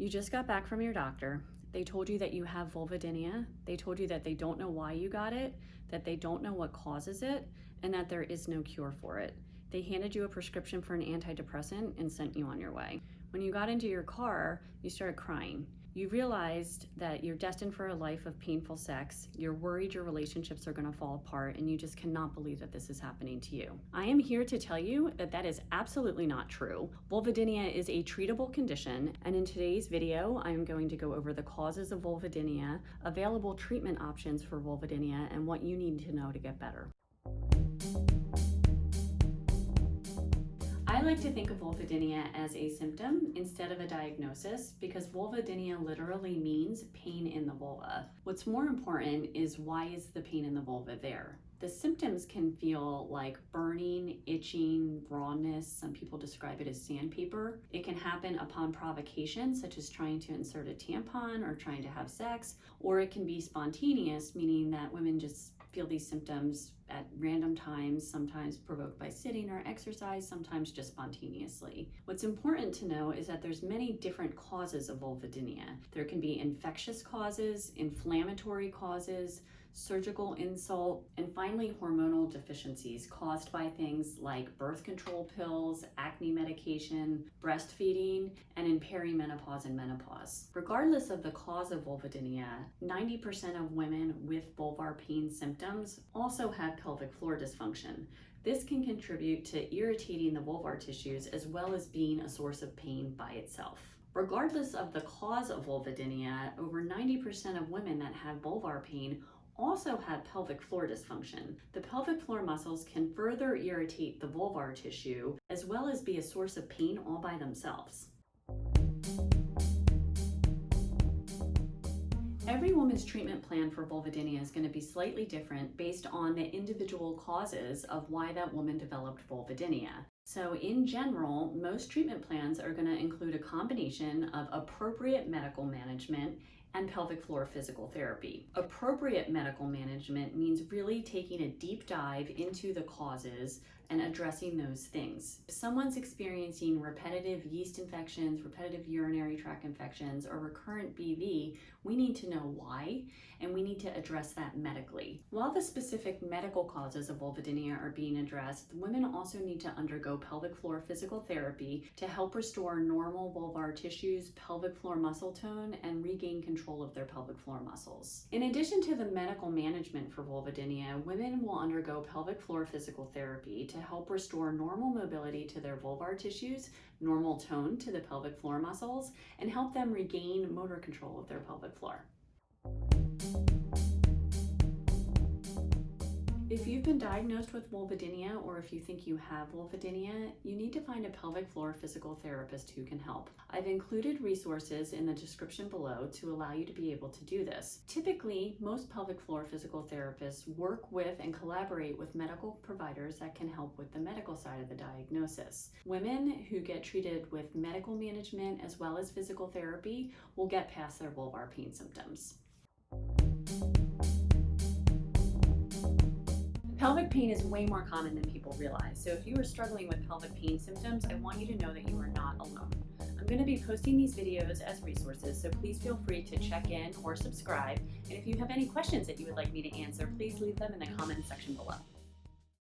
You just got back from your doctor. They told you that you have vulvodynia. They told you that they don't know why you got it, that they don't know what causes it, and that there is no cure for it. They handed you a prescription for an antidepressant and sent you on your way. When you got into your car, you started crying. You realized that you're destined for a life of painful sex, you're worried your relationships are gonna fall apart, and you just cannot believe that this is happening to you. I am here to tell you that that is absolutely not true. Vulvodynia is a treatable condition, and in today's video, I'm going to go over the causes of vulvodynia, available treatment options for vulvodynia, and what you need to know to get better. I like to think of vulvodynia as a symptom instead of a diagnosis because vulvodynia literally means pain in the vulva. What's more important is why is the pain in the vulva there? The symptoms can feel like burning, itching, rawness. Some people describe it as sandpaper. It can happen upon provocation, such as trying to insert a tampon or trying to have sex, or it can be spontaneous, meaning that women just feel these symptoms at random times, sometimes provoked by sitting or exercise, sometimes just spontaneously. What's important to know is that there's many different causes of vulvodynia. There can be infectious causes, inflammatory causes, surgical insult, and finally hormonal deficiencies caused by things like birth control pills, acne medication, breastfeeding, and in perimenopause and menopause. Regardless of the cause of vulvodynia, 90% of women with vulvar pain symptoms also have pelvic floor dysfunction. This can contribute to irritating the vulvar tissues as well as being a source of pain by itself. Regardless of the cause of vulvodynia, over 90% of women that have vulvar pain also have pelvic floor dysfunction. The pelvic floor muscles can further irritate the vulvar tissue as well as be a source of pain all by themselves. Every woman's treatment plan for vulvodynia is going to be slightly different based on the individual causes of why that woman developed vulvodynia. So in general, most treatment plans are going to include a combination of appropriate medical management and pelvic floor physical therapy. Appropriate medical management means really taking a deep dive into the causes and addressing those things. If someone's experiencing repetitive yeast infections, repetitive urinary tract infections, or recurrent BV, we need to know why, and we need to address that medically. While the specific medical causes of vulvodynia are being addressed, women also need to undergo pelvic floor physical therapy to help restore normal vulvar tissues, pelvic floor muscle tone, and regain control of their pelvic floor muscles. In addition to the medical management for vulvodynia, women will undergo pelvic floor physical therapy to help restore normal mobility to their vulvar tissues, normal tone to the pelvic floor muscles, and help them regain motor control of their pelvic floor. If you've been diagnosed with vulvodynia or if you think you have vulvodynia, you need to find a pelvic floor physical therapist who can help. I've included resources in the description below to allow you to be able to do this. Typically, most pelvic floor physical therapists work with and collaborate with medical providers that can help with the medical side of the diagnosis. Women who get treated with medical management as well as physical therapy will get past their vulvar pain symptoms. Pelvic pain is way more common than people realize, so if you are struggling with pelvic pain symptoms, I want you to know that you are not alone. I'm going to be posting these videos as resources, so please feel free to check in or subscribe, and if you have any questions that you would like me to answer, please leave them in the comment section below.